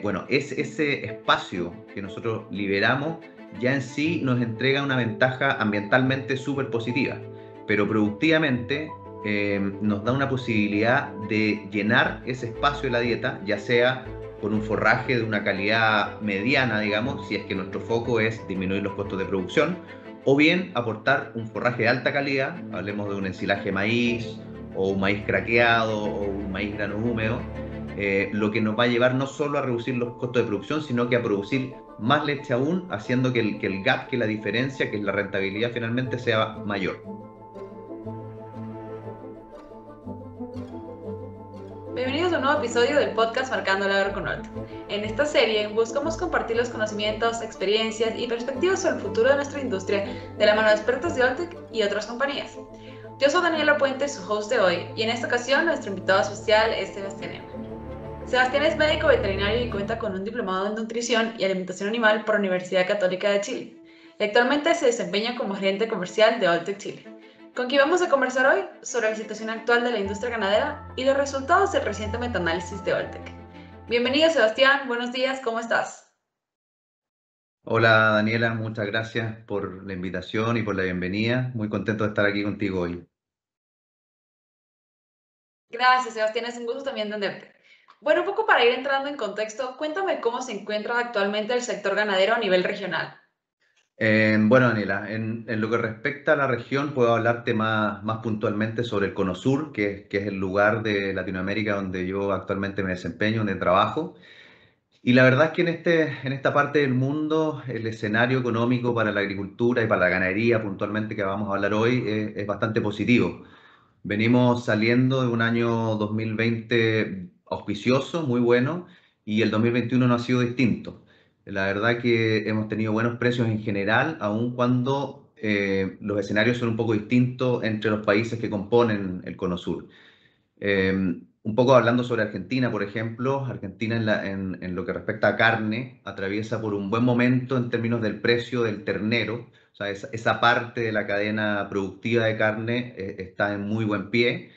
Bueno, ese espacio que nosotros liberamos ya en sí nos entrega una ventaja ambientalmente súper positiva, pero productivamente nos da una posibilidad de llenar ese espacio de la dieta, ya sea con un forraje de una calidad mediana, digamos, si es que nuestro foco es disminuir los costos de producción, o bien aportar un forraje de alta calidad, hablemos de un ensilaje de maíz, o un maíz craqueado, o un maíz grano húmedo, lo que nos va a llevar no solo a reducir los costos de producción, sino que a producir más leche aún, haciendo que el gap, que la diferencia, que es la rentabilidad finalmente sea mayor. Bienvenidos a un nuevo episodio del podcast Marcando el Agro con Alto. En esta serie buscamos compartir los conocimientos, experiencias y perspectivas sobre el futuro de nuestra industria de la mano de expertos de Alltech y otras compañías. Yo soy Daniela Puente, su host de hoy, y en esta ocasión nuestro invitado especial es Sebastián Ema. Sebastián es médico veterinario y cuenta con un diplomado en nutrición y alimentación animal por la Universidad Católica de Chile. Y actualmente se desempeña como gerente comercial de Alltech Chile. Con quien vamos a conversar hoy sobre la situación actual de la industria ganadera y los resultados del reciente metaanálisis de Alltech. Bienvenido, Sebastián, buenos días, ¿cómo estás? Hola Daniela, muchas gracias por la invitación y por la bienvenida. Muy contento de estar aquí contigo hoy. Gracias, Sebastián, es un gusto también entenderte. Bueno, un poco para ir entrando en contexto, cuéntame cómo se encuentra actualmente el sector ganadero a nivel regional. Bueno, Daniela, en lo que respecta a la región, puedo hablarte más puntualmente sobre el Cono Sur, que es el lugar de Latinoamérica donde yo actualmente me desempeño, donde trabajo. Y la verdad es que en esta parte del mundo el escenario económico para la agricultura y para la ganadería puntualmente que vamos a hablar hoy es bastante positivo. Venimos saliendo de un año 2020 auspicioso, muy bueno, y el 2021 no ha sido distinto. La verdad que hemos tenido buenos precios en general, aun cuando los escenarios son un poco distintos entre los países que componen el Cono Sur. Un poco hablando sobre Argentina, por ejemplo, Argentina en lo que respecta a carne atraviesa por un buen momento en términos del precio del ternero, o sea, esa parte de la cadena productiva de carne está en muy buen pie,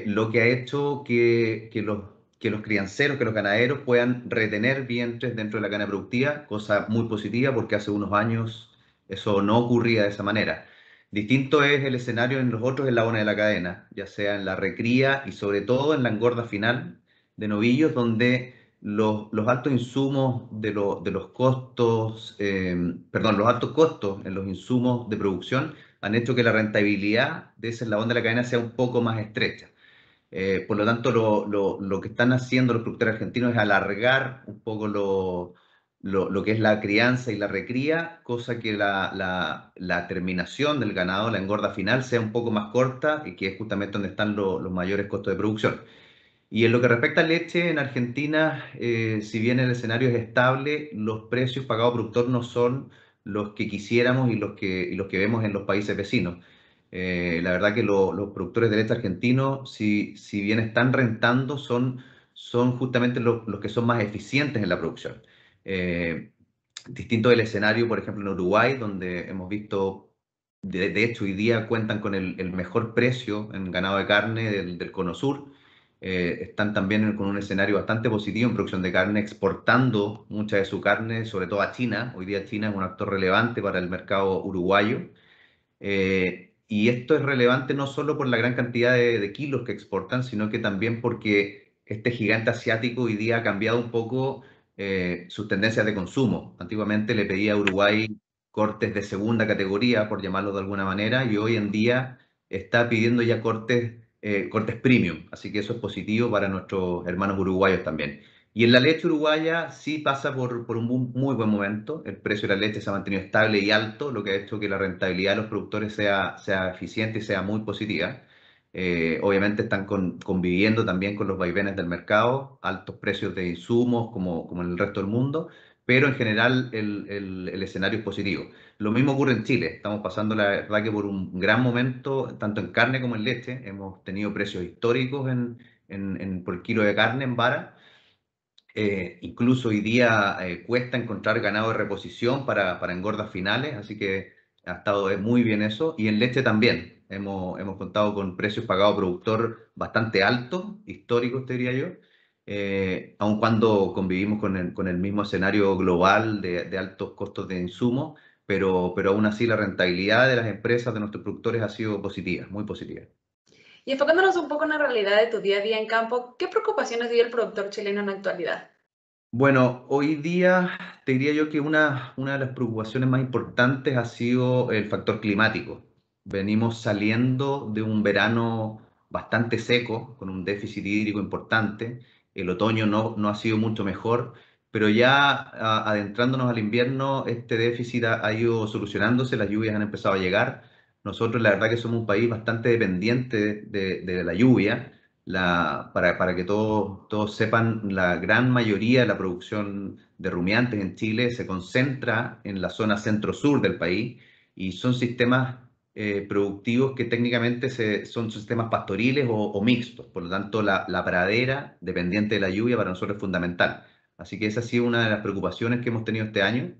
lo que ha hecho que los crianceros, que los ganaderos puedan retener vientres dentro de la cadena productiva, cosa muy positiva porque hace unos años eso no ocurría de esa manera. Distinto es el escenario en los otros eslabones de la cadena, ya sea en la recría y sobre todo en la engorda final de novillos, donde los altos insumos de los costos, perdón, los altos costos en los insumos de producción han hecho que la rentabilidad de ese eslabón de la cadena sea un poco más estrecha. Por lo tanto, lo que están haciendo los productores argentinos es alargar un poco lo que es la crianza y la recría, cosa que la terminación del ganado, la engorda final, sea un poco más corta y que es justamente donde están los mayores costos de producción. Y en lo que respecta a leche, en Argentina, si bien el escenario es estable, los precios pagados al productor no son los que quisiéramos y los que vemos en los países vecinos. La verdad que los productores de leche argentinos, si bien están rentando, son justamente los que son más eficientes en la producción. Eh, Distinto del escenario, por ejemplo, en Uruguay, donde hemos visto, de hecho, hoy día cuentan con el mejor precio en ganado de carne del Cono Sur. Están también con un escenario bastante positivo en producción de carne, exportando mucha de su carne, sobre todo a China. Hoy día China es un actor relevante para el mercado uruguayo. Y esto es relevante no solo por la gran cantidad de kilos que exportan, sino que también porque este gigante asiático hoy día ha cambiado un poco sus tendencias de consumo. Antiguamente le pedía a Uruguay cortes de segunda categoría, por llamarlo de alguna manera, y hoy en día está pidiendo ya cortes premium. Así que eso es positivo para nuestros hermanos uruguayos también. Y en la leche uruguaya sí pasa por un muy buen momento. El precio de la leche se ha mantenido estable y alto, lo que ha hecho que la rentabilidad de los productores sea eficiente y sea muy positiva. Obviamente están conviviendo también con los vaivenes del mercado, altos precios de insumos como en el resto del mundo, pero en general el escenario es positivo. Lo mismo ocurre en Chile. Estamos pasando la verdad que por un gran momento, tanto en carne como en leche. Hemos tenido precios históricos por el kilo de carne en vara. Incluso hoy día cuesta encontrar ganado de reposición para engordas finales, así que ha estado muy bien eso. Y en leche también. Hemos contado con precios pagados productor bastante altos, históricos, te diría yo, aun cuando convivimos con el mismo escenario global de altos costos de insumos, pero aún así la rentabilidad de las empresas, de nuestros productores, ha sido positiva, muy positiva. Y enfocándonos un poco en la realidad de tu día a día en campo, ¿qué preocupaciones vive el productor chileno en la actualidad? Bueno, hoy día te diría yo que una de las preocupaciones más importantes ha sido el factor climático. Venimos saliendo de un verano bastante seco, con un déficit hídrico importante. El otoño no ha sido mucho mejor, pero ya adentrándonos al invierno, este déficit ha ido solucionándose, las lluvias han empezado a llegar. Nosotros, la verdad que somos un país bastante dependiente de la lluvia. Para que todos sepan, la gran mayoría de la producción de rumiantes en Chile se concentra en la zona centro-sur del país y son sistemas productivos que técnicamente son sistemas pastoriles o mixtos. Por lo tanto, la pradera, dependiente de la lluvia, para nosotros es fundamental. Así que esa ha sido una de las preocupaciones que hemos tenido este año.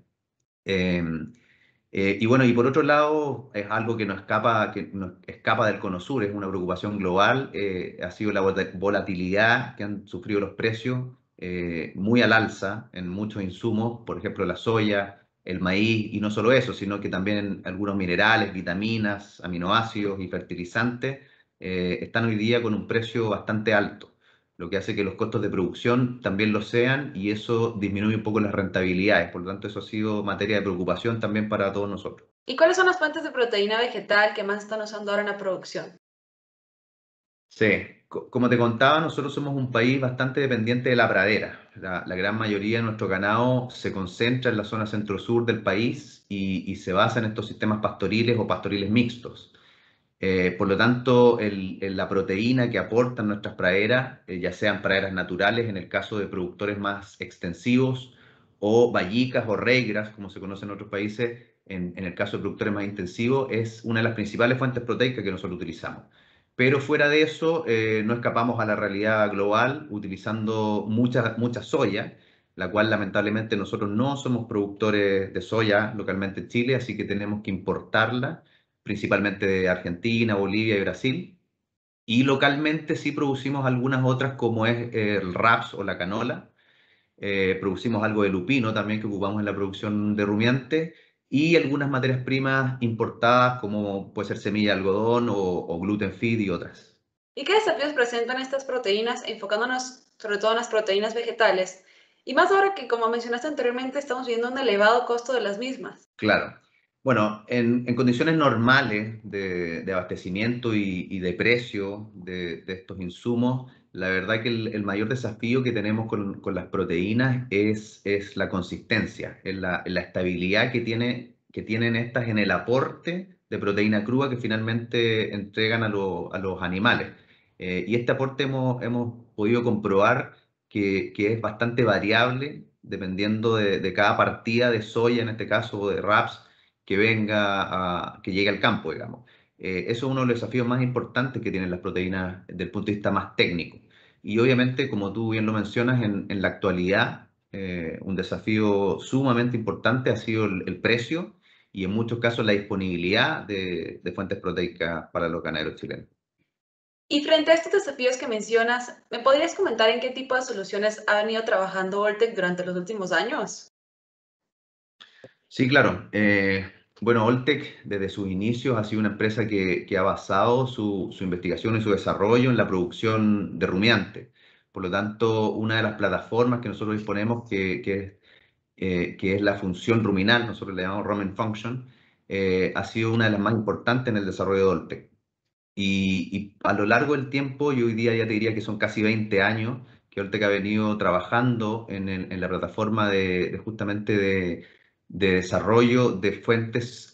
Eh, y bueno, y por otro lado, es algo que nos escapa del Cono Sur, es una preocupación global, ha sido la volatilidad que han sufrido los precios, muy al alza en muchos insumos, por ejemplo la soya, el maíz, y no solo eso, sino que también en algunos minerales, vitaminas, aminoácidos y fertilizantes, están hoy día con un precio bastante alto, lo que hace que los costos de producción también lo sean y eso disminuye un poco las rentabilidades. Por lo tanto, eso ha sido materia de preocupación también para todos nosotros. ¿Y cuáles son las fuentes de proteína vegetal que más están usando ahora en la producción? Sí, como te contaba, nosotros somos un país bastante dependiente de la pradera. La gran mayoría de nuestro ganado se concentra en la zona centro-sur del país y se basa en estos sistemas pastoriles o pastoriles mixtos. Por lo tanto, la proteína que aportan nuestras praderas, ya sean praderas naturales en el caso de productores más extensivos, o vallicas o regras, como se conoce en otros países, en el caso de productores más intensivos, es una de las principales fuentes proteicas que nosotros utilizamos. Pero fuera de eso, no escapamos a la realidad global utilizando mucha soya, la cual lamentablemente nosotros no somos productores de soya localmente en Chile, así que tenemos que importarla principalmente de Argentina, Bolivia y Brasil. Y localmente sí producimos algunas otras como es el raps o la canola. Producimos algo de lupino también que ocupamos en la producción de rumiantes y algunas materias primas importadas como puede ser semilla de algodón o gluten feed y otras. ¿Y qué desafíos presentan estas proteínas, enfocándonos sobre todo en las proteínas vegetales? Y más ahora que, como mencionaste anteriormente, estamos viendo un elevado costo de las mismas. Claro. Bueno, en condiciones normales de abastecimiento y de precio de estos insumos, la verdad que el mayor desafío que tenemos con las proteínas es la consistencia, es la estabilidad que tienen estas en el aporte de proteína cruda que finalmente entregan a los animales. Y este aporte hemos podido comprobar que es bastante variable dependiendo de cada partida de soya, en este caso, o de raps, que llegue al campo, digamos. Eso es uno de los desafíos más importantes que tienen las proteínas desde el punto de vista más técnico. Y obviamente, como tú bien lo mencionas, en la actualidad, un desafío sumamente importante ha sido el precio y en muchos casos la disponibilidad de fuentes proteicas para los ganaderos chilenos. Y frente a estos desafíos que mencionas, ¿me podrías comentar en qué tipo de soluciones ha venido trabajando Oltec durante los últimos años? Sí, claro. Bueno, Oltec desde sus inicios ha sido una empresa que ha basado su investigación y su desarrollo en la producción de rumiantes. Por lo tanto, una de las plataformas que nosotros disponemos, que es la función ruminal, nosotros le llamamos Rumen Function, ha sido una de las más importantes en el desarrollo de Oltec. Y a lo largo del tiempo, yo hoy día ya te diría que son casi 20 años que Oltec ha venido trabajando en la plataforma justamente de desarrollo de fuentes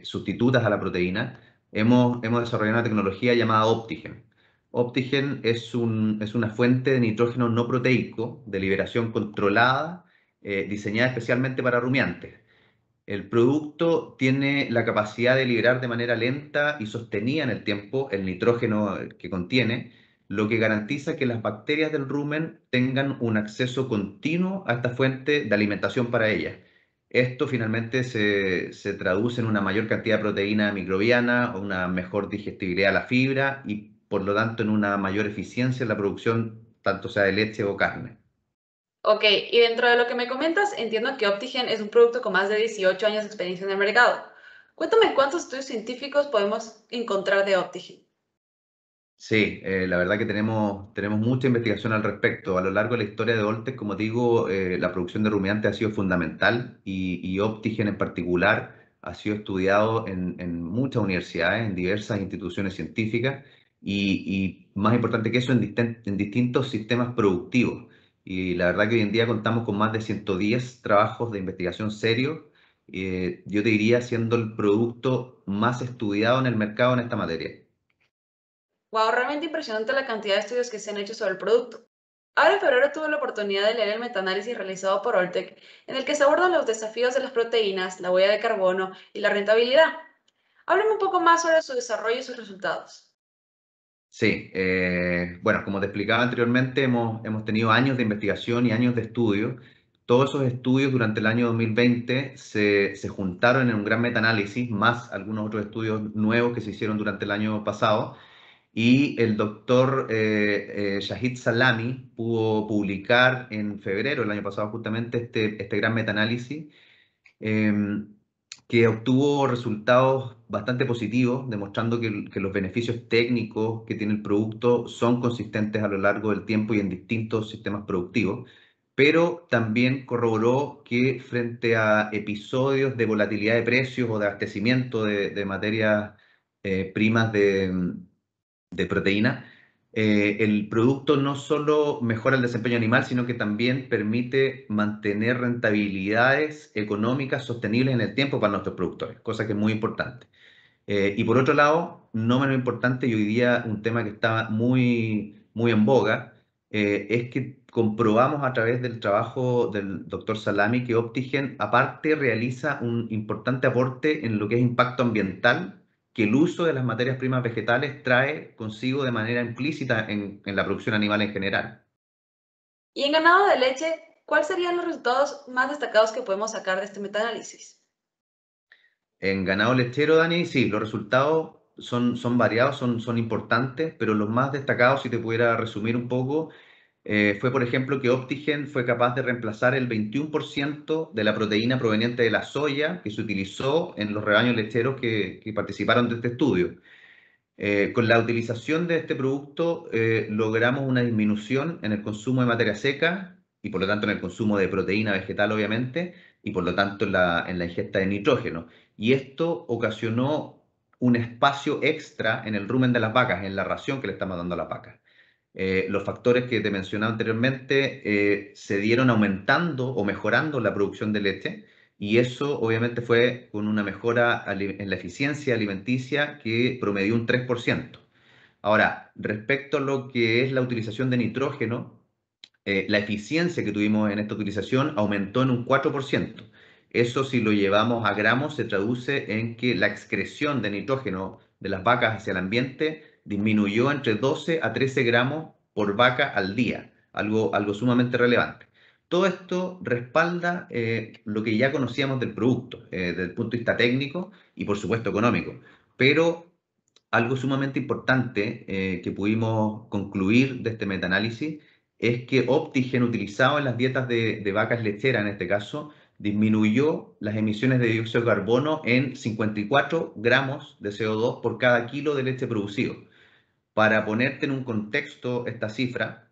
sustitutas a la proteína. Hemos desarrollado una tecnología llamada Optigen. Optigen es una fuente de nitrógeno no proteico de liberación controlada, diseñada especialmente para rumiantes. El producto tiene la capacidad de liberar de manera lenta y sostenida en el tiempo el nitrógeno que contiene, lo que garantiza que las bacterias del rumen tengan un acceso continuo a esta fuente de alimentación para ellas. Esto finalmente se traduce en una mayor cantidad de proteína microbiana, una mejor digestibilidad de la fibra y por lo tanto en una mayor eficiencia en la producción, tanto sea de leche o carne. Ok, y dentro de lo que me comentas, entiendo que Optigen es un producto con más de 18 años de experiencia en el mercado. Cuéntame cuántos estudios científicos podemos encontrar de Optigen. Sí, la verdad que tenemos mucha investigación al respecto. A lo largo de la historia de Oltec, como te digo, la producción de rumiantes ha sido fundamental y Optigen en particular ha sido estudiado en muchas universidades, en diversas instituciones científicas y más importante que eso, en distintos sistemas productivos. Y la verdad que hoy en día contamos con más de 110 trabajos de investigación serios. Yo te diría siendo el producto más estudiado en el mercado en esta materia. Wow, realmente impresionante la cantidad de estudios que se han hecho sobre el producto. Ahora en febrero tuve la oportunidad de leer el metaanálisis realizado por Oltec, en el que se abordan los desafíos de las proteínas, la huella de carbono y la rentabilidad. Háblame un poco más sobre su desarrollo y sus resultados. Sí, bueno, como te explicaba anteriormente, hemos tenido años de investigación y años de estudio. Todos esos estudios durante el año 2020 se juntaron en un gran metaanálisis, más algunos otros estudios nuevos que se hicieron durante el año pasado, y el doctor Shahid Salami pudo publicar en febrero del año pasado justamente este gran metaanálisis eh, que obtuvo resultados bastante positivos, demostrando que los beneficios técnicos que tiene el producto son consistentes a lo largo del tiempo y en distintos sistemas productivos, pero también corroboró que frente a episodios de volatilidad de precios o de abastecimiento de materias primas de proteína, el producto no solo mejora el desempeño animal, sino que también permite mantener rentabilidades económicas sostenibles en el tiempo para nuestros productores, cosa que es muy importante. Y por otro lado, no menos importante, y hoy día un tema que está muy en boga, es que comprobamos a través del trabajo del doctor Salami que Optigen aparte realiza un importante aporte en lo que es impacto ambiental que el uso de las materias primas vegetales trae consigo de manera implícita en la producción animal en general. Y en ganado de leche, ¿cuáles serían los resultados más destacados que podemos sacar de este metaanálisis? En ganado lechero, Dani, sí, los resultados son variados, son importantes, pero los más destacados, si te pudiera resumir un poco, fue, por ejemplo, que Optigen fue capaz de reemplazar el 21% de la proteína proveniente de la soya que se utilizó en los rebaños lecheros que participaron de este estudio. Con la utilización de este producto logramos una disminución en el consumo de materia seca y por lo tanto en el consumo de proteína vegetal, obviamente, y por lo tanto en la ingesta de nitrógeno. Y esto ocasionó un espacio extra en el rumen de las vacas, en la ración que le estamos dando a las vacas. Los factores que te mencionaba anteriormente se dieron aumentando o mejorando la producción de leche y eso obviamente fue con una mejora en la eficiencia alimenticia que promedió un 3%. Ahora, respecto a lo que es la utilización de nitrógeno, la eficiencia que tuvimos en esta utilización aumentó en un 4%. Eso si lo llevamos a gramos se traduce en que la excreción de nitrógeno de las vacas hacia el ambiente disminuyó entre 12 a 13 gramos por vaca al día, algo sumamente relevante. Todo esto respalda lo que ya conocíamos del producto, desde el punto de vista técnico y por supuesto económico, pero algo sumamente importante que pudimos concluir de este metaanálisis es que Optigen utilizado en las dietas de vacas lecheras, en este caso, disminuyó las emisiones de dióxido de carbono en 54 gramos de CO2 por cada kilo de leche producido. Para ponerte en un contexto esta cifra,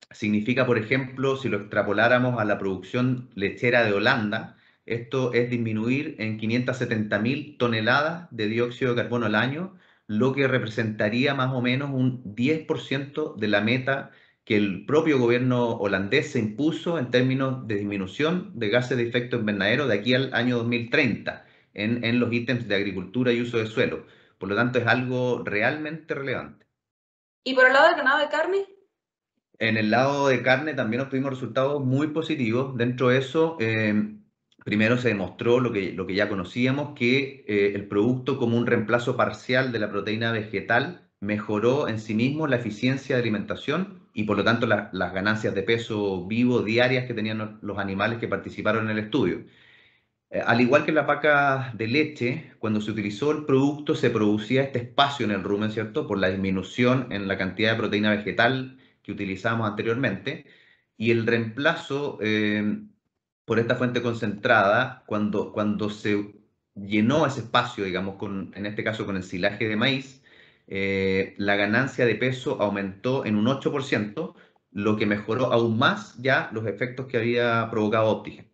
significa, por ejemplo, si lo extrapoláramos a la producción lechera de Holanda, esto es disminuir en 570.000 toneladas de dióxido de carbono al año, lo que representaría más o menos un 10% de la meta que el propio gobierno holandés se impuso en términos de disminución de gases de efecto invernadero de aquí al año 2030 en los ítems de agricultura y uso de suelo. Por lo tanto, es algo realmente relevante. Y por el lado del ganado de carne, En el lado de carne también obtuvimos resultados muy positivos. Dentro de eso, primero se demostró lo que ya conocíamos, que el producto como un reemplazo parcial de la proteína vegetal mejoró en sí mismo la eficiencia de alimentación y por lo tanto las ganancias de peso vivo diarias que tenían los animales que participaron en el estudio. Al igual que en la vaca de leche, cuando se utilizó el producto se producía este espacio en el rumen, ¿cierto? Por la disminución en la cantidad de proteína vegetal que utilizábamos anteriormente. Y el reemplazo por esta fuente concentrada, cuando se llenó ese espacio, digamos, en este caso con el silaje de maíz, la ganancia de peso aumentó en un 8%, lo que mejoró aún más ya los efectos que había provocado Optigen.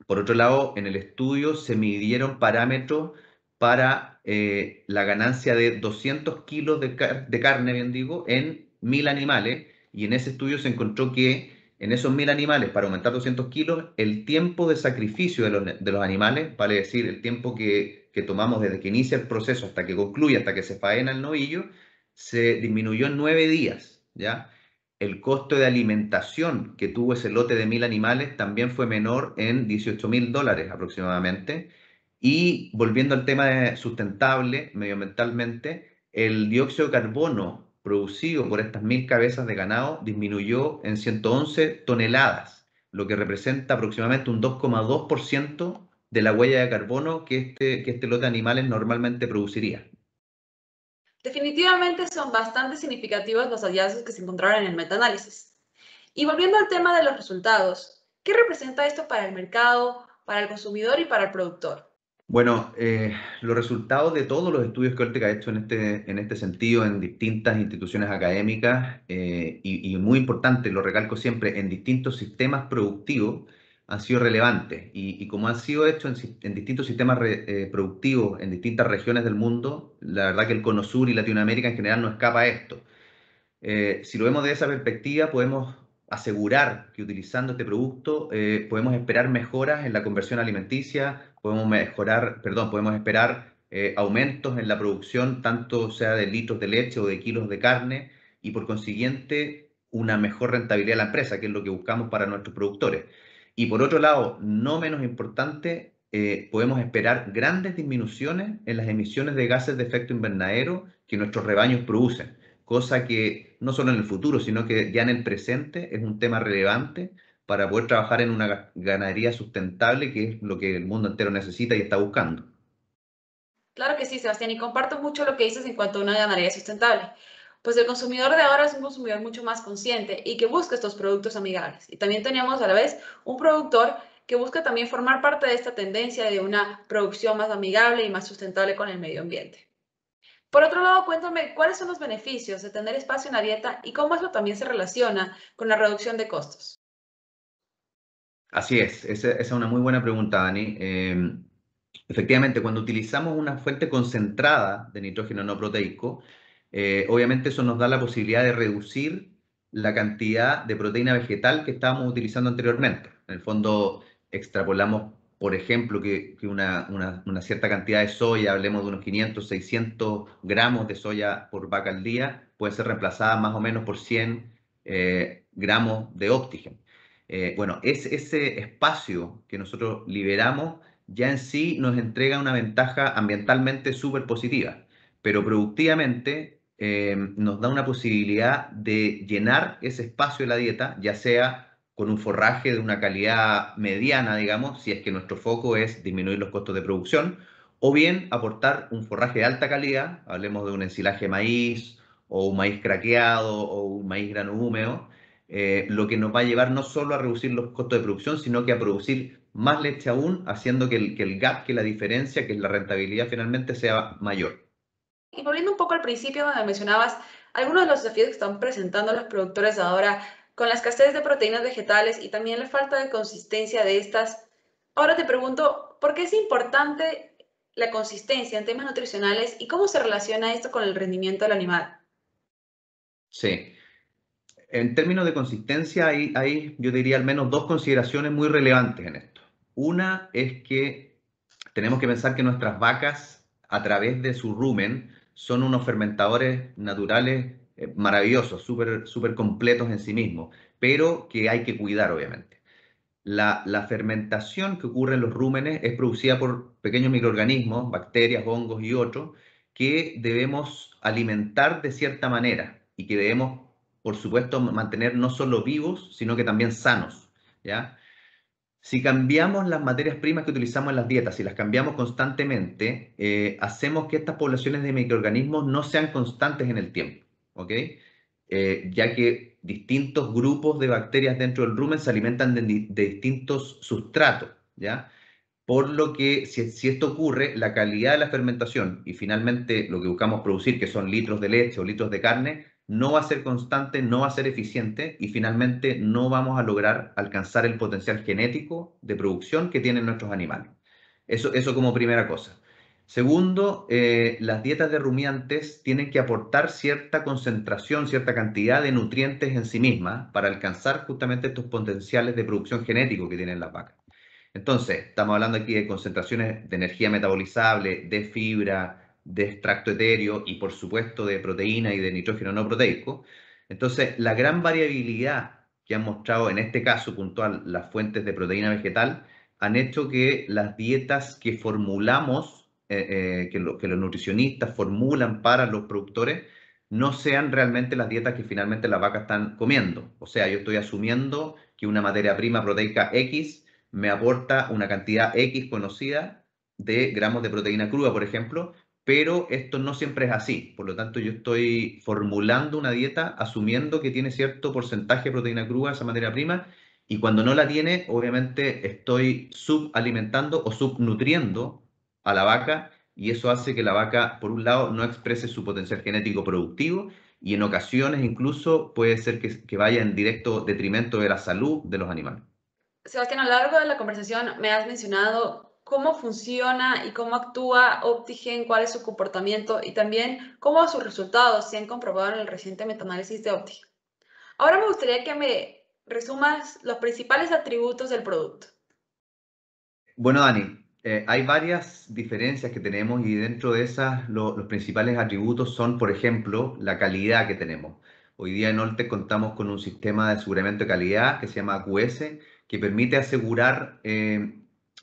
Por otro lado, en el estudio se midieron parámetros para la ganancia de 200 kilos de carne, bien digo, en 1000 animales, y en ese estudio se encontró que en esos 1000 animales, para aumentar 200 kilos, el tiempo de sacrificio de los animales, vale decir, el tiempo que tomamos desde que inicia el proceso hasta que concluye, hasta que se faena el novillo, se disminuyó en 9 días, ¿ya? El costo de alimentación que tuvo ese lote de 1000 animales también fue menor en $18.000 aproximadamente. Y volviendo al tema de sustentable medioambientalmente, el dióxido de carbono producido por estas 1000 cabezas de ganado disminuyó en 111 toneladas, lo que representa aproximadamente un 2,2% de la huella de carbono que este lote de animales normalmente produciría. Definitivamente son bastante significativos los hallazgos que se encontraron en el metaanálisis. Y volviendo al tema de los resultados, ¿qué representa esto para el mercado, para el consumidor y para el productor? Bueno, los resultados de todos los estudios que Oltec ha hecho en este sentido en distintas instituciones académicas y muy importante, lo recalco siempre, en distintos sistemas productivos han sido relevantes y como han sido hechos en distintos sistemas productivos en distintas regiones del mundo, la verdad que el Cono Sur y Latinoamérica en general no escapa a esto. Si lo vemos de esa perspectiva, podemos asegurar que utilizando este producto podemos esperar mejoras en la conversión alimenticia, podemos esperar aumentos en la producción, tanto sea de litros de leche o de kilos de carne, y por consiguiente una mejor rentabilidad de la empresa, que es lo que buscamos para nuestros productores. Y por otro lado, no menos importante, podemos esperar grandes disminuciones en las emisiones de gases de efecto invernadero que nuestros rebaños producen, cosa que no solo en el futuro, sino que ya en el presente es un tema relevante para poder trabajar en una ganadería sustentable, que es lo que el mundo entero necesita y está buscando. Claro que sí, Sebastián, y comparto mucho lo que dices en cuanto a una ganadería sustentable. Pues el consumidor de ahora es un consumidor mucho más consciente y que busca estos productos amigables. Y también tenemos a la vez un productor que busca también formar parte de esta tendencia de una producción más amigable y más sustentable con el medio ambiente. Por otro lado, cuéntame cuáles son los beneficios de tener espacio en la dieta y cómo eso también se relaciona con la reducción de costos. Así es, esa es una muy buena pregunta, Dani. Efectivamente, cuando utilizamos una fuente concentrada de nitrógeno no proteico, obviamente eso nos da la posibilidad de reducir la cantidad de proteína vegetal que estábamos utilizando anteriormente. En el fondo, extrapolamos, por ejemplo, que una cierta cantidad de soya, hablemos de unos 500, 600 gramos de soya por vaca al día, puede ser reemplazada más o menos por 100 gramos de Optigen. Bueno, ese espacio que nosotros liberamos ya en sí nos entrega una ventaja ambientalmente súper positiva, pero productivamente nos da una posibilidad de llenar ese espacio de la dieta, ya sea con un forraje de una calidad mediana, digamos, si es que nuestro foco es disminuir los costos de producción, o bien aportar un forraje de alta calidad, hablemos de un ensilaje de maíz, o un maíz craqueado, o un maíz grano húmedo, lo que nos va a llevar no solo a reducir los costos de producción, sino que a producir más leche aún, haciendo que el gap, que la diferencia, que es la rentabilidad finalmente sea mayor. Y volviendo un poco al principio donde mencionabas algunos de los desafíos que están presentando los productores ahora con la escasez de proteínas vegetales y también la falta de consistencia de estas. Ahora te pregunto, ¿por qué es importante la consistencia en temas nutricionales y cómo se relaciona esto con el rendimiento del animal? Sí. En términos de consistencia, hay, yo diría, al menos dos consideraciones muy relevantes en esto. Una es que tenemos que pensar que nuestras vacas, a través de su rumen, son unos fermentadores naturales maravillosos, súper súper completos en sí mismos, pero que hay que cuidar, obviamente. La fermentación que ocurre en los rúmenes es producida por pequeños microorganismos, bacterias, hongos y otros, que debemos alimentar de cierta manera y que debemos, por supuesto, mantener no solo vivos, sino que también sanos, ¿ya? Si cambiamos las materias primas que utilizamos en las dietas, si las cambiamos constantemente, hacemos que estas poblaciones de microorganismos no sean constantes en el tiempo, ¿ok? Ya que distintos grupos de bacterias dentro del rumen se alimentan de distintos sustratos, ¿ya? Por lo que si esto ocurre, la calidad de la fermentación y finalmente lo que buscamos producir, que son litros de leche o litros de carne, no va a ser constante, no va a ser eficiente y finalmente no vamos a lograr alcanzar el potencial genético de producción que tienen nuestros animales. Eso como primera cosa. Segundo, las dietas de rumiantes tienen que aportar cierta concentración, cierta cantidad de nutrientes en sí mismas para alcanzar justamente estos potenciales de producción genético que tienen las vacas. Entonces, estamos hablando aquí de concentraciones de energía metabolizable, de fibra, de extracto etéreo y por supuesto de proteína y de nitrógeno no proteico. Entonces, la gran variabilidad que han mostrado en este caso puntual las fuentes de proteína vegetal han hecho que las dietas que formulamos, que los nutricionistas formulan para los productores, no sean realmente las dietas que finalmente las vacas están comiendo. O sea, yo estoy asumiendo que una materia prima proteica X me aporta una cantidad X conocida de gramos de proteína cruda, por ejemplo, pero esto no siempre es así. Por lo tanto, yo estoy formulando una dieta asumiendo que tiene cierto porcentaje de proteína cruda esa materia prima y cuando no la tiene, obviamente estoy subalimentando o subnutriendo a la vaca y eso hace que la vaca, por un lado, no exprese su potencial genético productivo y en ocasiones incluso puede ser que vaya en directo detrimento de la salud de los animales. Sebastián, a lo largo de la conversación me has mencionado cómo funciona y cómo actúa Optigen, cuál es su comportamiento y también cómo sus resultados se han comprobado en el reciente metaanálisis de Optigen. Ahora me gustaría que me resumas los principales atributos del producto. Bueno, Dani, hay varias diferencias que tenemos y dentro de esas los principales atributos son, por ejemplo, la calidad que tenemos. Hoy día en Oltec contamos con un sistema de aseguramiento de calidad que se llama AQS, que permite asegurar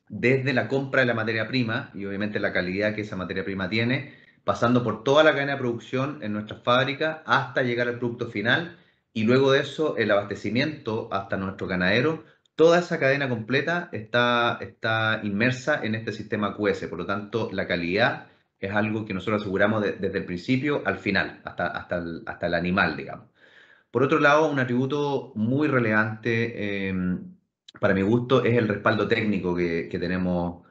desde la compra de la materia prima y obviamente la calidad que esa materia prima tiene, pasando por toda la cadena de producción en nuestras fábricas hasta llegar al producto final y luego de eso el abastecimiento hasta nuestro ganadero. Toda esa cadena completa está inmersa en este sistema QS, por lo tanto, la calidad es algo que nosotros aseguramos desde el principio al final, hasta el animal, digamos. Por otro lado, un atributo muy relevante para mi gusto es el respaldo técnico que tenemos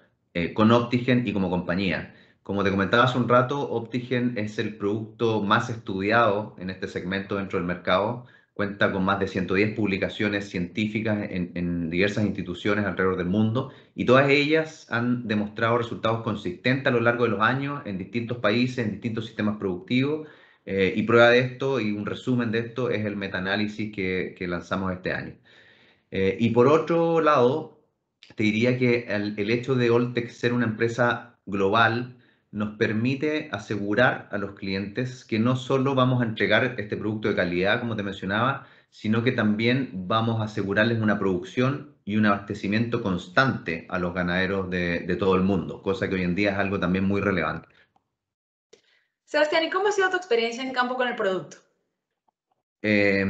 con Optigen y como compañía. Como te comentaba hace un rato, Optigen es el producto más estudiado en este segmento dentro del mercado. Cuenta con más de 110 publicaciones científicas en diversas instituciones alrededor del mundo y todas ellas han demostrado resultados consistentes a lo largo de los años en distintos países, en distintos sistemas productivos y prueba de esto y un resumen de esto es el metaanálisis que lanzamos este año. Y por otro lado, te diría que el hecho de Oltec ser una empresa global nos permite asegurar a los clientes que no solo vamos a entregar este producto de calidad, como te mencionaba, sino que también vamos a asegurarles una producción y un abastecimiento constante a los ganaderos de todo el mundo, cosa que hoy en día es algo también muy relevante. Sebastián, ¿y cómo ha sido tu experiencia en campo con el producto? Eh,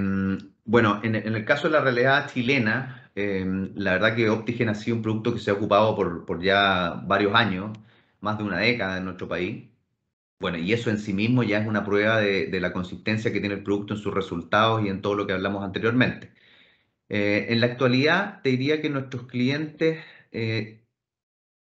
bueno, en el caso de la realidad chilena, la verdad que Optigen ha sido un producto que se ha ocupado por ya varios años, más de una década en nuestro país. Bueno, y eso en sí mismo ya es una prueba de la consistencia que tiene el producto en sus resultados y en todo lo que hablamos anteriormente. En la actualidad, te diría que nuestros clientes,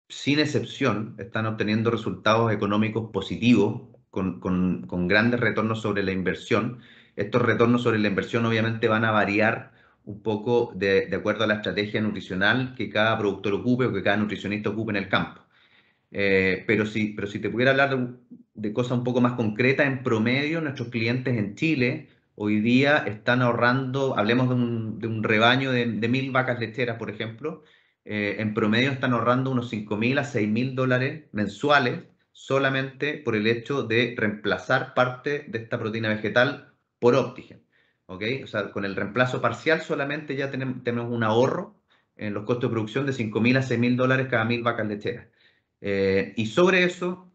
sin excepción, están obteniendo resultados económicos positivos con grandes retornos sobre la inversión. Estos retornos sobre la inversión obviamente van a variar un poco de acuerdo a la estrategia nutricional que cada productor ocupe o que cada nutricionista ocupe en el campo. Pero si te pudiera hablar de cosas un poco más concretas, en promedio nuestros clientes en Chile hoy día están ahorrando, hablemos de un rebaño de 1.000 vacas lecheras, por ejemplo, en promedio están ahorrando unos 5.000 a 6.000 dólares mensuales solamente por el hecho de reemplazar parte de esta proteína vegetal por Optigen. ¿Ok? O sea, con el reemplazo parcial solamente ya tenemos un ahorro en los costos de producción de 5.000 a 6.000 dólares cada 1.000 vacas lecheras. Y sobre eso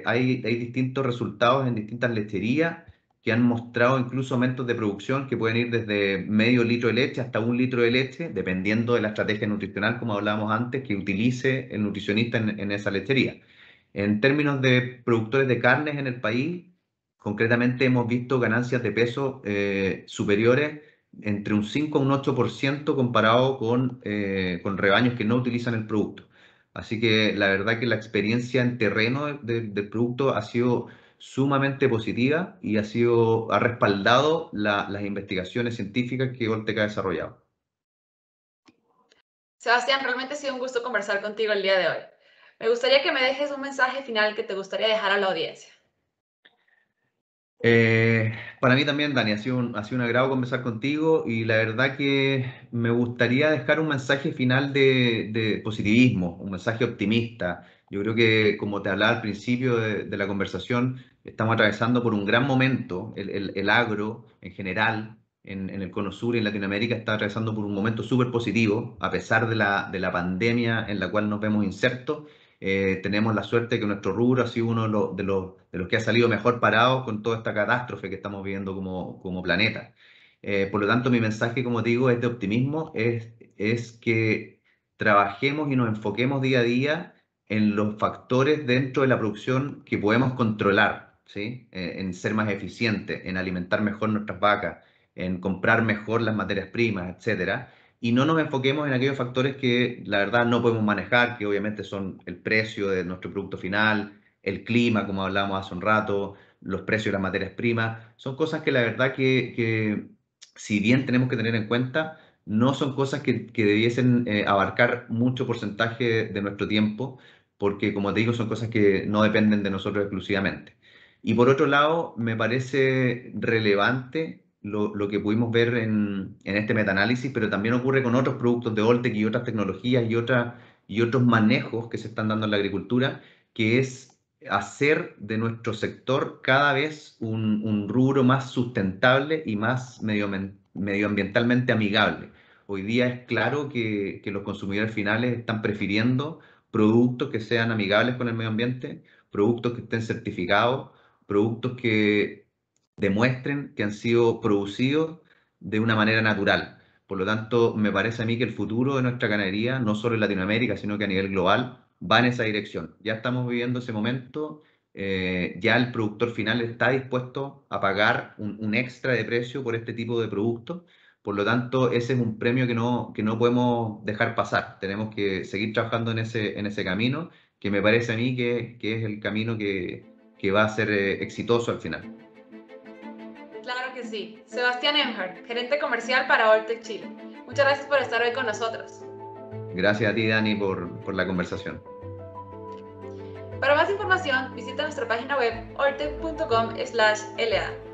hay distintos resultados en distintas lecherías que han mostrado incluso aumentos de producción que pueden ir desde medio litro de leche hasta 1 litro de leche, dependiendo de la estrategia nutricional, como hablábamos antes, que utilice el nutricionista en esa lechería. En términos de productores de carnes en el país, concretamente hemos visto ganancias de peso superiores entre un 5 a un 8% comparado con rebaños que no utilizan el producto. Así que la verdad que la experiencia en terreno del producto ha sido sumamente positiva y ha respaldado las investigaciones científicas que Oltec ha desarrollado. Sebastián, realmente ha sido un gusto conversar contigo el día de hoy. Me gustaría que me dejes un mensaje final que te gustaría dejar a la audiencia. Para mí también, Dani, ha sido un agrado conversar contigo y la verdad que me gustaría dejar un mensaje final de positivismo, un mensaje optimista. Yo creo que, como te hablaba al principio de la conversación, estamos atravesando por un gran momento. El agro en general, en el Cono Sur y en Latinoamérica, está atravesando por un momento súper positivo, a pesar de la pandemia en la cual nos vemos insertos. Tenemos la suerte de que nuestro rubro ha sido uno de los que ha salido mejor parado con toda esta catástrofe que estamos viviendo como planeta. Por lo tanto, mi mensaje, como digo, es de optimismo, es que trabajemos y nos enfoquemos día a día en los factores dentro de la producción que podemos controlar, ¿sí? En ser más eficientes, en alimentar mejor nuestras vacas, en comprar mejor las materias primas, etcétera, y no nos enfoquemos en aquellos factores que la verdad no podemos manejar, que obviamente son el precio de nuestro producto final, el clima, como hablábamos hace un rato, los precios de las materias primas. Son cosas que la verdad que si bien tenemos que tener en cuenta, no son cosas que debiesen abarcar mucho porcentaje de nuestro tiempo, porque como te digo, son cosas que no dependen de nosotros exclusivamente. Y por otro lado, me parece relevante lo que pudimos ver en este metaanálisis, pero también ocurre con otros productos de Oltec y otras tecnologías y otros manejos que se están dando en la agricultura, que es hacer de nuestro sector cada vez un rubro más sustentable y más medioambientalmente amigable. Hoy día es claro que los consumidores finales están prefiriendo productos que sean amigables con el medio ambiente, productos que estén certificados, productos que demuestren que han sido producidos de una manera natural. Por lo tanto, me parece a mí que el futuro de nuestra ganadería, no solo en Latinoamérica, sino que a nivel global, va en esa dirección. Ya estamos viviendo ese momento, ya el productor final está dispuesto a pagar un extra de precio por este tipo de productos. Por lo tanto, ese es un premio que no podemos dejar pasar. Tenemos que seguir trabajando en ese camino, que me parece a mí que es el camino que va a ser exitoso al final. Claro que sí. Sebastián Emhart, gerente comercial para Oltec Chile. Muchas gracias por estar hoy con nosotros. Gracias a ti, Dani, por la conversación. Para más información, visita nuestra página web oltec.com/la.